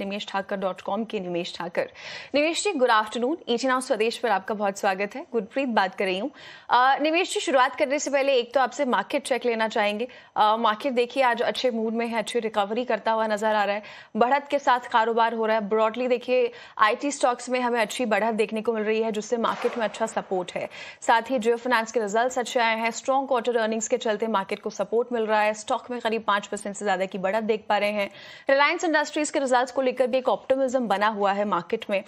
निमेश ठाकर.com के निमेश ठाकर। निमेश जी, good afternoon. 89 स्वदेश पर आपका बहुत स्वागत है। गुरप्रीत बात कर रही हूँ। निमेश जी, शुरुआत करने से पहले एक तो आपसे मार्केट चेक लेना चाहेंगे। मार्केट देखिए आज अच्छे मूड में है, अच्छी रिकवरी करता हुआ नजर आ रहा है, बढ़त के साथ कारोबार हो रहा है। ब्रॉडली देखिए आईटी स्टॉक्स में हमें अच्छी बढ़त देखने को मिल रही है, जिससे मार्केट में अच्छा सपोर्ट है। साथ ही जियो फाइनेंस के रिजल्ट्स अच्छे आए हैं, स्ट्रॉन्ग क्वार्टर अर्निंग्स के चलते मार्केट को सपोर्ट मिल रहा है। स्टॉक में करीब 5% से ज्यादा की बढ़त देख पा रहे हैं। रिलायंस इंडस्ट्रीज के रिजल्ट्स को लेकर भी एक ऑप्टिमिज्म बना हुआ है मार्केट में।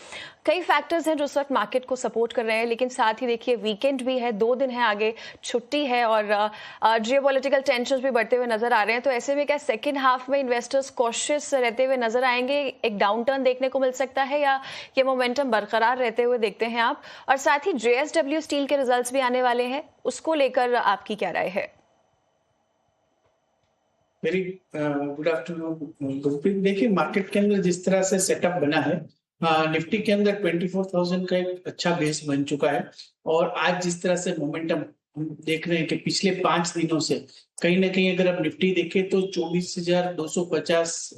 कई फैक्टर्स हैं जो इस वक्त मार्केट को सपोर्ट कर रहे हैं, लेकिन साथ ही देखिए वीकेंड भी है, 2 दिन है आगे, छुट्टी है और जियोपॉलिटिकल टेंशंस भी बढ़ते हुए नजर आ रहे हैं। तो ऐसे में क्या सेकेंड हाफ में इन्वेस्टर्स कॉशियस रहते हुए नजर आएंगे, एक डाउन टर्न देखने को मिल सकता है, या ये मोमेंटम बरकरार रहते हुए देखते हैं आप? और साथ ही जेएसडब्ल्यू स्टील के रिजल्ट्स भी आने वाले हैं, उसको लेकर आपकी क्या राय है? Very good afternoon Gurpreet. देखिए, मार्केट के अंदर जिस तरह से सेटअप बना है, निफ्टी के अंदर 24,000 का एक अच्छा बेस बन चुका है। और आज जिस तरह से मोमेंटम हम देख रहे हैं कि पिछले 5 दिनों से कहीं ना कहीं अगर आप निफ्टी देखें तो 24,250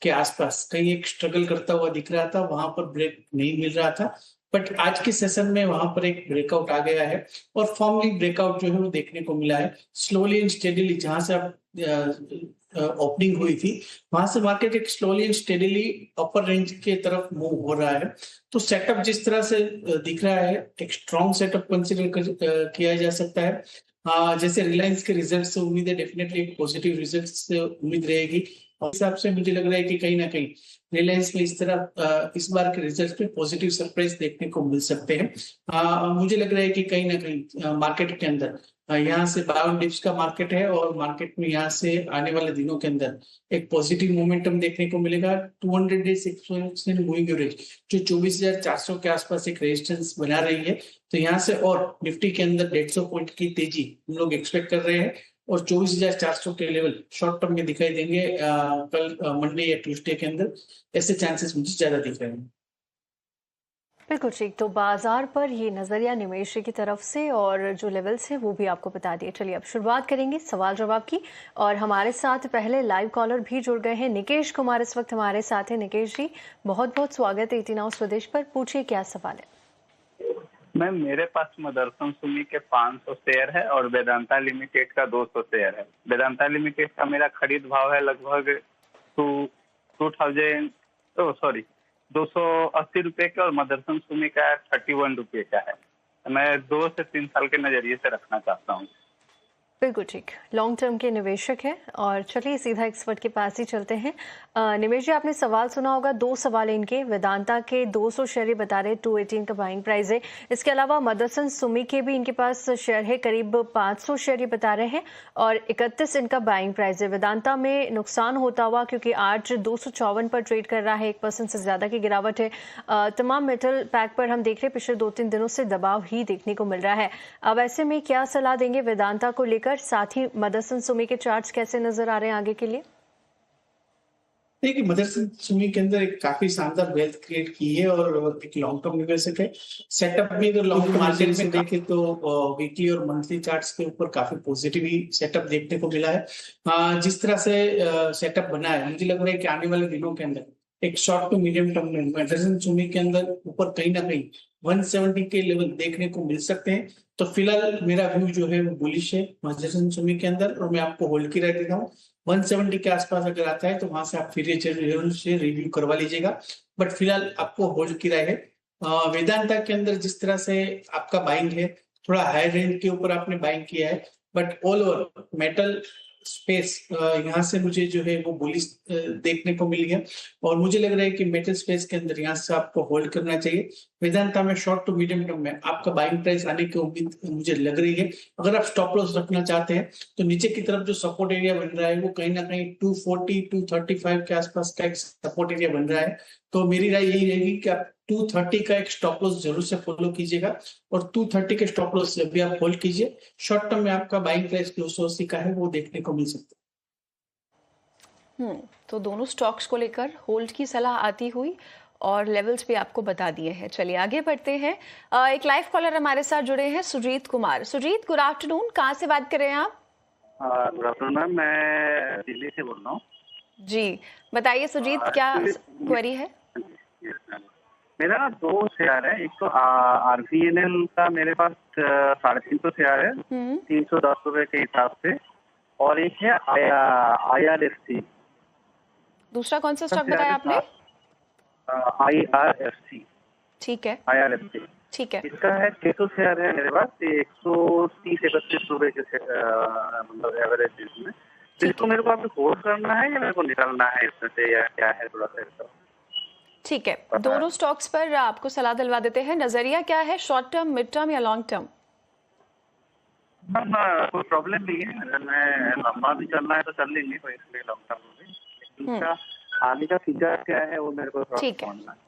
के आसपास कहीं एक स्ट्रगल करता हुआ दिख रहा था, वहां पर ब्रेक नहीं मिल रहा था। बट आज के सेशन में वहां पर एक ब्रेकआउट आ गया है और फॉर्मली ब्रेकआउट जो है वो देखने को मिला है। स्लोली एंड स्टेडीली जहां से आप ओपनिंग हुई थी, वहां से मार्केट एक slowly and steadily upper range के तरफ मूव हो रहा है। तो सेटअप जिस तरह से दिख रहा है, एक स्ट्रॉन्ग सेटअप कंसिडर किया जा सकता है। जैसे रिलायंस के रिजल्ट से उम्मीद है, डेफिनेटली पॉजिटिव रिजल्ट से उम्मीद रहेगी। और हिसाब से मुझे लग रहा है कि कहीं ना कहीं रिलायंस में इस तरह इस बार के रिजल्ट में पॉजिटिव सरप्राइज देखने को मिल सकते हैं। मुझे लग रहा है कि कहीं ना कहीं मार्केट के अंदर यहाँ से बाय ऑन डिप्स का मार्केट है और मार्केट में यहाँ से आने वाले दिनों के अंदर एक पॉजिटिव मोमेंटम देखने को मिलेगा। 200 डे एक्सपोनेंशियल मूविंग एवरेज जो 24,400 के आसपास एक रेजिस्टेंस बना रही है, तो यहाँ से और निफ्टी के अंदर 150 पॉइंट की तेजी हम लोग एक्सपेक्ट कर रहे हैं और 24,400 के लेवल शॉर्ट टर्म में दिखाई देंगे कल मंडे या ट्यूसडे के अंदर। ऐसे चांसेस मुझे ज्यादा दिख रहे हैं। बिल्कुल ठीक। तो बाजार पर ये नजरिया निवेश की तरफ से और जो लेवल्स है वो भी आपको बता दिए। चलिए अब शुरुआत करेंगे सवाल जवाब की, और हमारे साथ पहले लाइव कॉलर भी जुड़ गए हैं। निकेश कुमार इस वक्त हमारे साथ है। निकेश जी, बहुत बहुत स्वागत है 89 स्वदेश पर। पूछिए क्या सवाल है। मैम, मेरे पास मदरसन सुमी के 500 शेयर है और वेदांता लिमिटेड का 200 शेयर है। वेदांता लिमिटेड का मेरा खरीद भाव है लगभग 280 रुपए का और मदरसन सुमी का 31 रुपए का है। मैं 2 से 3 साल के नजरिए से रखना चाहता हूँ। बिल्कुल ठीक, लॉन्ग टर्म के निवेशक हैं। और चलिए सीधा एक्सपर्ट के पास ही चलते हैं। निमेश जी, आपने सवाल सुना होगा, 2 सवाल इनके। वेदांता के 200 शेयर बता रहे, 218 का बाइंग प्राइस है। इसके अलावा मदरसन सुमी के भी इनके पास शेयर है, करीब 500 शेयर बता रहे हैं और 31 इनका बाइंग प्राइस है। वेदांता में नुकसान होता हुआ, क्योंकि आज 254 पर ट्रेड कर रहा है, 1% से ज्यादा की गिरावट है। तमाम मेटल पैक पर हम देख रहे हैं पिछले 2-3 दिनों से दबाव ही देखने को मिल रहा है। अब ऐसे में क्या सलाह देंगे वेदांता को लेकर? साथ ही मदरसन सुमी के चार्ट्स कैसे नजर आ रहे हैं आगे के लिए? देखिए, मदरसन सुमी के अंदर एक काफी शानदार वेल्थ क्रिएट की है और एक लॉन्ग टर्म निवेशक है। सेटअप भी अगर लॉन्ग टर्म मार्केट में देखें तो वीकली और मंथली चार्ट्स के ऊपर काफी पॉजिटिव ही सेटअप देखने को मिला है। जिस तरह से सेटअप बना है, मुझे लग रहा है कि आने वाले दिनों के अंदर एक शॉर्ट टू मीडियम टर्म में मदरसन सुमी के अंदर ऊपर कहीं ना कहीं 170 के लेवल देखने को मिल सकते हैं। तो फिलहाल मेरा व्यू जो है वो बुलिश है मदरसन सुमी के अंदर, और मैं आपको होल्ड की राय देता हूँ। 170 के आसपास अगर आता है तो वहां से आप फिर से रिव्यू करवा लीजिएगा, बट फिलहाल आपको होल्ड की राय है। वेदांता के अंदर जिस तरह से आपका बाइंग है, थोड़ा हाई रेंज के ऊपर आपने बाइंग किया है, but all over metal space यहाँ से मुझे जो है वो बुलिश देखने को मिली है और मुझे लग रहा है कि मेटल स्पेस के अंदर यहाँ से आपको होल्ड करना चाहिए। वेदांता में शॉर्ट टू मीडियम टर्म में आपका बाइंग प्राइस आने की उम्मीद मुझे लग रही है। अगर आप स्टॉप लॉस रखना चाहते हैं तो नीचे की तरफ जो सपोर्ट एरिया बन रहा है वो कहीं ना कहीं 240 235 के आसपास का एक सपोर्ट एरिया बन रहा है। तो मेरी राय यही रहेगी कि आप 230 का एक स्टॉप लॉस जरूर से फॉलो कीजिएगा और 230 के स्टॉप लॉस से भी आप होल्ड कीजिए। शॉर्ट टर्म में आपका बाइंग प्राइस 280 का है, वो देखने को मिल सकता है। तो दोनों स्टॉक्स को लेकर होल्ड की सलाह आती हुई और लेवल्स भी आपको बता दिए हैं। चलिए आगे बढ़ते हैं। एक लाइव कॉलर हमारे साथ जुड़े हैं, सुजीत कुमार। सुजीत, गुड आफ्टरनून, कहाँ से बात कर रहे हैं आप? गुड आफ्टरनून मैम, मैं दिल्ली से बोल रहा हूँ। जी, बताइए सुजीत, क्या क्वेरी है? मेरा ना दो शेयर है। एक तो आरवीएनएल का मेरे पास 350 शेयर है, 310 रुपए के हिसाब से, और एक है IRFC। दूसरा कौन सा स्टॉक बताया आपने? IRFC। ठीक है, IRFC ठीक है, इसका है 600 शेयर है मेरे पास। 130-31 रुपए के मतलब एवरेज इसमें। तो ठीक इसको है, मेरे को अभी होल्ड करना है या मेरे को निकलना है इसमें से, या क्या है, थोड़ा सा इसका ठीक है। पता है? दोनों स्टॉक्स पर आपको सलाह दिलवा देते हैं। नजरिया क्या है, शॉर्ट टर्म, मिड टर्म या लॉन्ग टर्म? कोई प्रॉब्लम नहीं है। अगर मैं लंबा भी चलना है तो चल लेंगे, कोई इसलिए लॉन्ग टर्म में भी। लेकिन इसका आगे का फीचर क्या है वो मेरे को थोड़ा ठीक है, समझना है।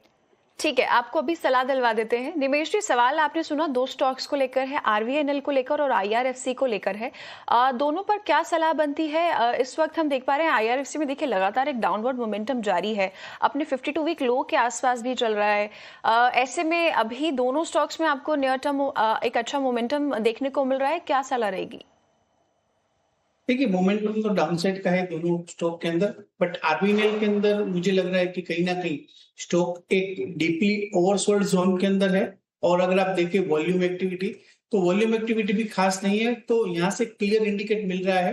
ठीक है, आपको अभी सलाह दिलवा देते हैं। निमेश जी, सवाल आपने सुना, दो स्टॉक्स को लेकर है, आरवीएनएल को लेकर और आईआरएफसी को लेकर है। दोनों पर क्या सलाह बनती है? इस वक्त हम देख पा रहे हैं आईआरएफसी में देखिए लगातार एक डाउनवर्ड मोमेंटम जारी है, अपने 52 वीक लो के आसपास भी चल रहा है। ऐसे में अभी दोनों स्टॉक्स में आपको नियर टर्म एक अच्छा मोमेंटम देखने को मिल रहा है, क्या सलाह रहेगी? देखिए, मोमेंटम तो डाउनसाइड का है दोनों स्टॉक के अंदर, बट आरबीएनएल के अंदर मुझे लग रहा है कि कहीं ना कहीं स्टॉक एक डीपली ओवरसोल्ड जोन के अंदर है। और अगर आप देखें वॉल्यूम एक्टिविटी, तो वॉल्यूम एक्टिविटी भी खास नहीं है। तो यहाँ से क्लियर इंडिकेट मिल रहा है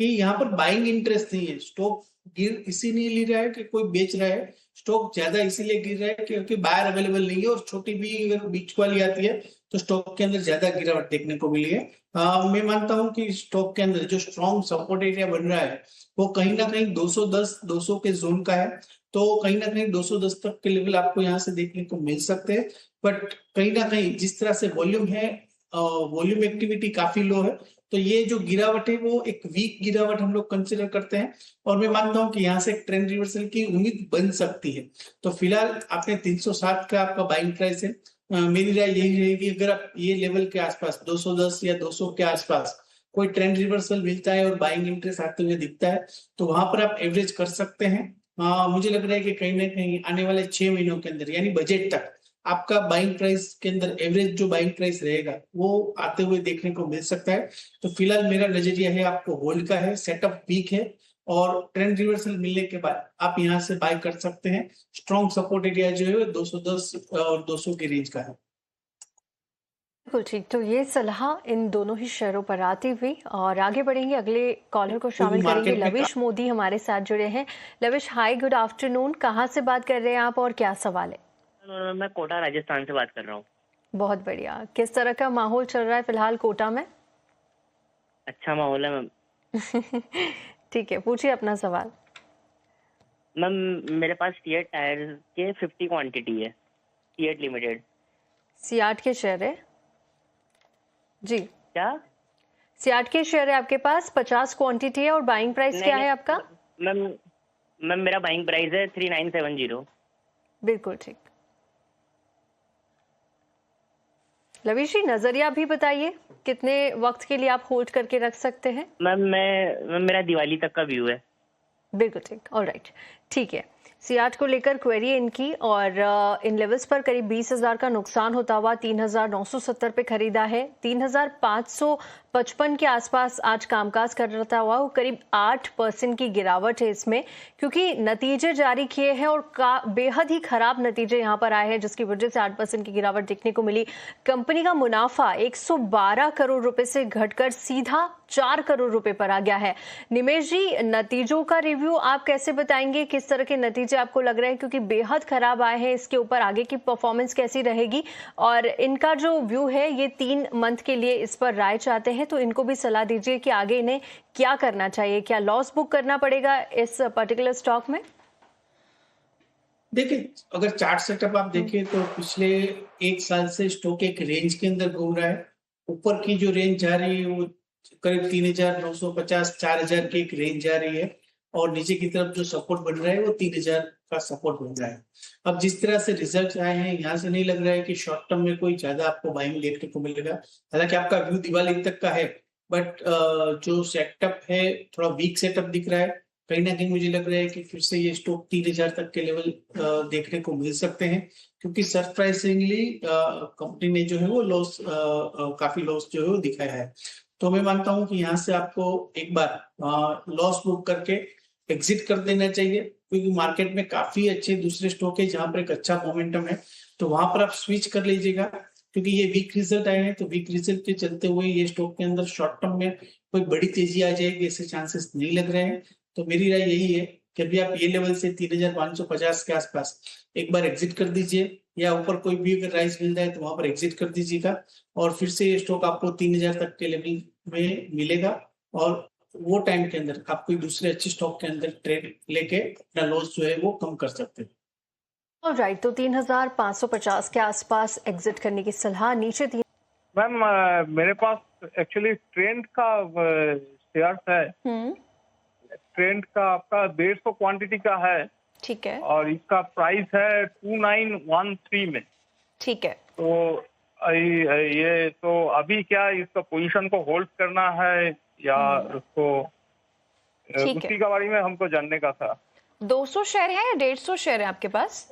कि यहाँ पर बाइंग इंटरेस्ट नहीं है। स्टॉक गिर इसीलिए ले रहा है कि कोई बेच रहा है, स्टॉक ज्यादा इसीलिए गिर रहा है क्योंकि बायर अवेलेबल नहीं है। और छोटी भी अगर बीच वाली आती है तो स्टॉक के अंदर ज्यादा गिरावट देखने को मिली है। मैं मानता हूं कि स्टॉक के अंदर जो स्ट्रॉन्ग सपोर्ट एरिया बन रहा है वो कहीं ना कहीं 210 200 के जोन का है। तो कहीं ना कहीं 210 तक के लेवल आपको यहाँ से देखने को मिल सकते हैं। बट कहीं ना कहीं जिस तरह से वॉल्यूम है, वॉल्यूम एक्टिविटी काफी लो है, तो ये जो गिरावट है वो एक वीक गिरावट हम लोग कंसिडर करते हैं। और मैं मानता हूं कि यहाँ से एक ट्रेंड रिवर्सल की उम्मीद बन सकती है। तो फिलहाल आपने 307 का आपका बाइंग प्राइस है। मेरी राय यही रहेगी, अगर आप ये लेवल के आसपास 210 या 200 के आसपास कोई ट्रेंड रिवर्सल मिलता है और बाइंग इंटरेस्ट आते हुए दिखता है तो वहां पर आप एवरेज कर सकते हैं। मुझे लग रहा है कि कहीं ना कहीं आने वाले 6 महीनों के अंदर यानी बजट तक आपका बाइंग प्राइस के अंदर एवरेज जो बाइंग प्राइस रहेगा वो आते हुए देखने को मिल सकता है। तो फिलहाल मेरा नजरिया है आपको होल्ड का है, सेटअप वीक है, और ट्रेंड रिवर्सल मिलने के बाद आप यहाँ से बाय कर सकते हैं। स्ट्रॉन्ग सपोर्ट एरिया जो है 210 और 200 के रेंज का है। बिल्कुल ठीक, तो ये सलाह इन दोनों ही शेयरों पर आती हुई और आगे बढ़ेंगे, अगले कॉलर को शामिल करेंगे। लविश मोदी हमारे साथ जुड़े हैं। लविश, हाय, गुड आफ्टरनून, कहाँ से बात कर रहे हैं आप और क्या सवाल है? मैं कोटा राजस्थान से बात कर रहा हूँ। बहुत बढ़िया, किस तरह का माहौल चल रहा है फिलहाल कोटा में? अच्छा माहौल है मैम। ठीक है, पूछिए अपना सवाल। मैम मेरे पास सीएट टायर के 50 क्वांटिटी है, सीएट लिमिटेड। सियाट के शेयर है जी? क्या सियाट के शेयर है आपके पास, 50 क्वांटिटी है और बाइंग प्राइस क्या है आपका? मैम मेरा बाइंग प्राइस है 3970। बिल्कुल ठीक। लविश जी, नजरिया भी बताइए, कितने वक्त के लिए आप होल्ड करके रख सकते हैं? मैम मेरा दिवाली तक का व्यू है। बिल्कुल ठीक, ऑलराइट, ठीक है। सियाट को लेकर क्वेरी इनकी, और इन लेवल्स पर करीब 20,000 का नुकसान होता हुआ 3,970 पे खरीदा है। 3,555 के आसपास आज कामकाज कर रहा हुआ, वो करीब 8% की गिरावट है इसमें, क्योंकि नतीजे जारी किए हैं और बेहद ही खराब नतीजे यहाँ पर आए हैं, जिसकी वजह से 8% की गिरावट देखने को मिली। कंपनी का मुनाफा 112 करोड़ रुपए से घटकर सीधा 4 करोड़ रुपए पर आ गया है। निमेश जी, नतीजों का रिव्यू आप कैसे बताएंगे? किस तरह के नतीजे आपको लग रहे हैं, क्योंकि बेहद खराब आए हैं, इसके ऊपर आगे की परफॉर्मेंस कैसी रहेगी? और इनका जो व्यू है, ये 3 मंथ के लिए इस पर राय चाहते हैं, तो इनको भी सलाह दीजिए कि आगे इन्हें क्या करना चाहिए। क्या लॉस बुक करना पड़ेगा इस पर्टिकुलर स्टॉक में? देखिए, अगर चार्ट सेटअप आप देखें तो पिछले 1 साल से स्टॉक एक रेंज के अंदर घूम रहा है। ऊपर की जो रेंज जा रही है वो करीब 3,950 4,000 की एक रेंज जा रही है, और नीचे की तरफ जो सपोर्ट बन रहा है वो 3,000 का सपोर्ट बन रहा है। अब जिस तरह से रिजल्ट आए हैं, यहाँ से नहीं लग रहा है कि शॉर्ट टर्म में कोई ज्यादा आपको बाइंग देखने को मिलेगा। हालांकि आपका व्यू दिवाली तक का है, बट जो सेटअप है थोड़ा वीक सेटअप दिख रहा है। कहीं ना कहीं मुझे लग रहा है कि फिर से ये स्टॉक 3,000 तक के लेवल देखने को मिल सकते हैं, क्योंकि सरप्राइजिंगली कंपनी ने जो है वो लॉस, काफी लॉस जो है वो दिखाया है। तो मैं मानता हूं कि यहाँ से आपको एक बार लॉस बुक करके एग्जिट कर देना चाहिए, क्योंकि मार्केट में काफी अच्छे दूसरे स्टॉक है जहां पर एक अच्छा मोमेंटम है, तो वहां पर आप स्विच कर लीजिएगा। क्योंकि ये वीक रिजल्ट आए हैं, तो वीक रिजल्ट के चलते हुए ये स्टॉक के अंदर शॉर्ट टर्म में कोई बड़ी तेजी आ जाएगी ऐसे चांसेस नहीं लग रहे हैं। तो मेरी राय यही है कि अभी आप ये लेवल से 3550 के आसपास एक बार एग्जिट कर दीजिए, या ऊपर कोई भी अगर राइस मिल जाए तो वहां पर एग्जिट कर दीजिएगा, और फिर से ये स्टॉक आपको 3000 तक के लेवल में मिलेगा, और वो टाइम के अंदर आप कोई दूसरे अच्छे स्टॉक के अंदर ट्रेड लेके अपना लॉस जो है वो कम कर सकते हैं। ऑलराइट, तो 3550 के आसपास एग्जिट करने की सलाह। नीचे मैम मेरे पास एक्चुअली ट्रेंड का शेयर्स है। ट्रेंड का आपका 150 क्वांटिटी का है, ठीक है, और इसका प्राइस है 2913 में। ठीक है, तो ये तो अभी क्या इसका पोजीशन को होल्ड करना है या उसको, उसी के बारे में हमको जानने का था। 200 शेयर है या 150 शेयर है आपके पास?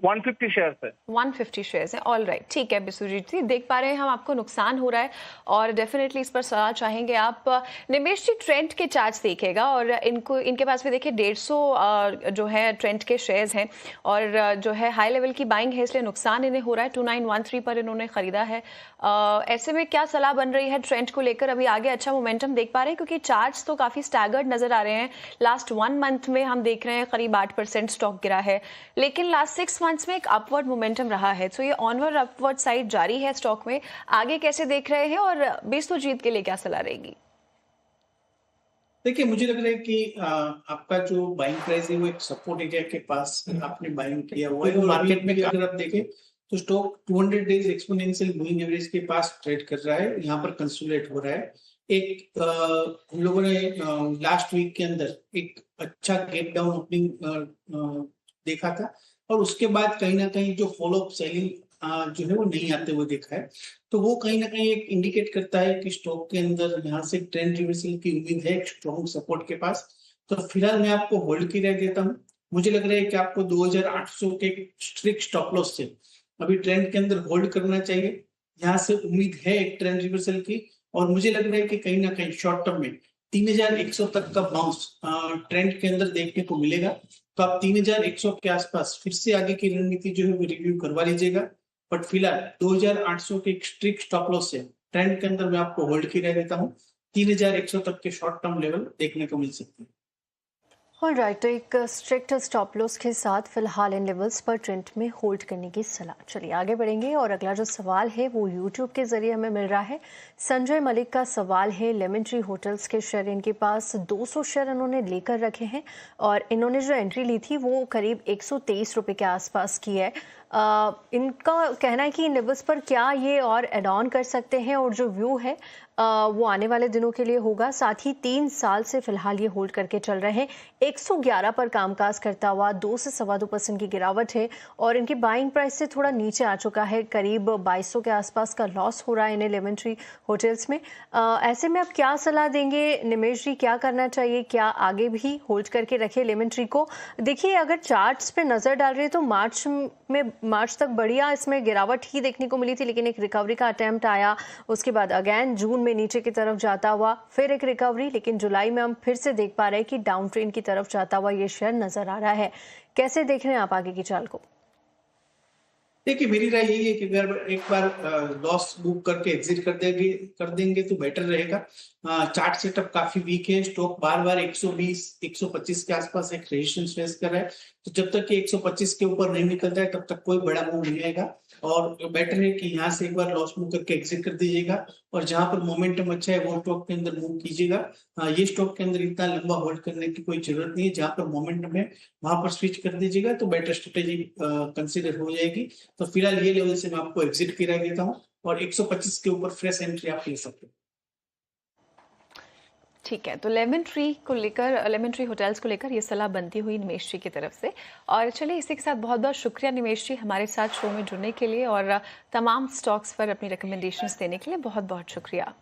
150 शेयर्स है। 150 शेयर्स हैं। ऑल राइट, ठीक है बिशुजीत जी, देख पा रहे हैं हम आपको नुकसान हो रहा है और डेफिनेटली इस पर सलाह चाहेंगे आप। निमेश जी ट्रेंड के चार्ट्स देखेगा, और इनके पास भी देखिए 150 जो है ट्रेंड के शेयर्स हैं, और जो है हाई लेवल की बाइंग है, इसलिए नुकसान इन्हें हो रहा है। 2913 पर इन्होंने खरीदा है। ऐसे में क्या सलाह बन रही है ट्रेंड को लेकर? अभी आगे अच्छा मोमेंटम देख पा रहे हैं, क्योंकि चार्ट्स तो काफी स्टैगर्ड नजर आ रहे हैं। लास्ट 1 मंथ में हम देख रहे हैं करीब 8% स्टॉक गिरा है, लेकिन लास्ट 6 मंथ्स में एक अपवर्ड मोमेंटम रहा है। तो ये ऑनवर्ड अपवर्ड साइड जारी है स्टॉक में। आगे कैसे देख रहे हैं, और बिशुजीत के लिए क्या सलाह रहेगी? देखिए, मुझे लग रहा है कि आपका जो बाइंग प्राइस है वो एक सपोर्ट एरिया के पास आपने बाइंग किया हुआ है। मार्केट में अगर आप देखें तो stock 200 days exponential moving average के पास ट्रेड कर रहा है, यहाँ पर कंसोलिडेट हो रहा है। एक हम लोगों ने लास्ट वीक के अंदर एक अच्छा गैप डाउन ओपनिंग देखा था, और उसके बाद कहीं ना कहीं जो फॉलो अप सेलिंग जो है वो नहीं आते हुए देखा है। तो वो कहीं ना कहीं एक इंडिकेट करता है कि स्टॉक के अंदर यहाँ से ट्रेंड रिवर्सल की उम्मीद है, एक स्ट्रॉन्ग सपोर्ट के पास। तो फिलहाल मैं आपको होल्ड की राय देता हूँ। मुझे लग रहा है कि आपको 2800 के स्ट्रिक्ट स्टॉप लॉस से अभी ट्रेंड के अंदर होल्ड करना चाहिए। यहाँ से उम्मीद है एक ट्रेंड रिवर्सल की, और मुझे लग रहा है कि कहीं ना कहीं शॉर्ट टर्म में 3100 तक का बाउंस ट्रेंड के अंदर देखने को मिलेगा। तो आप 3100 के आसपास फिर से आगे की रणनीति जो है वो रिव्यू करवा लीजिएगा। बट फिलहाल 2800 के स्ट्रिक्ट स्टॉप लॉस से ट्रेंड के अंदर मैं आपको होल्ड की राय देता हूँ। 3100 तक के शॉर्ट टर्म लेवल देखने को मिल सकते हैं। ऑलराइट, तो एक स्ट्रिक्ट स्टॉप लॉस के साथ फिलहाल इन लेवल्स पर ट्रेंड में होल्ड करने की सलाह। चलिए आगे बढ़ेंगे, और अगला जो सवाल है वो यूट्यूब के जरिए हमें मिल रहा है। संजय मलिक का सवाल है, लेमन ट्री होटल्स के शेयर इनके पास 200 शेयर इन्होंने लेकर रखे हैं, और इन्होंने जो एंट्री ली थी वो करीब 123 रुपये के आसपास की है। इनका कहना है कि इन लेवल्स पर क्या ये और एड ऑन कर सकते हैं, और जो व्यू है वो आने वाले दिनों के लिए होगा। साथ ही 3 साल से फिलहाल ये होल्ड करके चल रहे हैं। 111 पर कामकाज करता हुआ 2 से 2.25% की गिरावट है, और इनकी बाइंग प्राइस से थोड़ा नीचे आ चुका है। करीब 2200 के आसपास का लॉस हो रहा है इन्हें लेमन ट्री होटल्स में। ऐसे में आप क्या सलाह देंगे निमेश जी, क्या करना चाहिए? क्या आगे भी होल्ड करके रखे लेमन ट्री को? देखिए, अगर चार्ट्स पे नजर डाल रहे तो मार्च तक बढ़िया इसमें गिरावट ही देखने को मिली थी, लेकिन एक रिकवरी का अटेम्प्ट आया। उसके बाद अगेन जून में नीचे की तरफ जाता हुआ फिर एक रिकवरी, लेकिन जुलाई में हम फिर से देख पा रहे हैं कि डाउन ट्रेंड की तरफ जाता हुआ ये शेयर नजर आ रहा है। कैसे देख रहे हैं आप आगे की चाल को? देखिए, मेरी राय यही है कि अगर एक बार लॉस बुक करके एग्जिट कर देंगे तो बेटर रहेगा। चार्ट सेटअप काफी वीक है, स्टॉक बार बार 120 125 के आसपास एक रेजिस्टेंस फेस कर रहा है। तो जब तक कि 125 के ऊपर नहीं निकलता है तब तक कोई बड़ा मूव नहीं आएगा, और बेटर है कि यहाँ से एक बार लॉस बुक करके एग्जिट कर दीजिएगा, और जहां पर मोमेंटम अच्छा है वो स्टॉक के अंदर मूव कीजिएगा। ये स्टॉक के अंदर इतना लंबा होल्ड करने की कोई जरूरत नहीं है। जहां पर मोमेंटम है वहां पर स्विच कर दीजिएगा तो बेटर स्ट्रेटेजी कंसिडर हो जाएगी। तो फिलहाल ये लेवल से मैं आपको एग्जिट की राय देता हूँ, और 125 के ऊपर फ्रेश एंट्री आप ले सकते हैं। ठीक है, तो लेमन ट्री होटल्स को लेकर ये सलाह बनती हुई निमेश जी की तरफ से। और चलिए इसी के साथ बहुत बहुत शुक्रिया निमेश जी हमारे साथ शो में जुड़ने के लिए, और तमाम स्टॉक्स पर अपनी रिकमेंडेशंस देने के लिए बहुत बहुत शुक्रिया।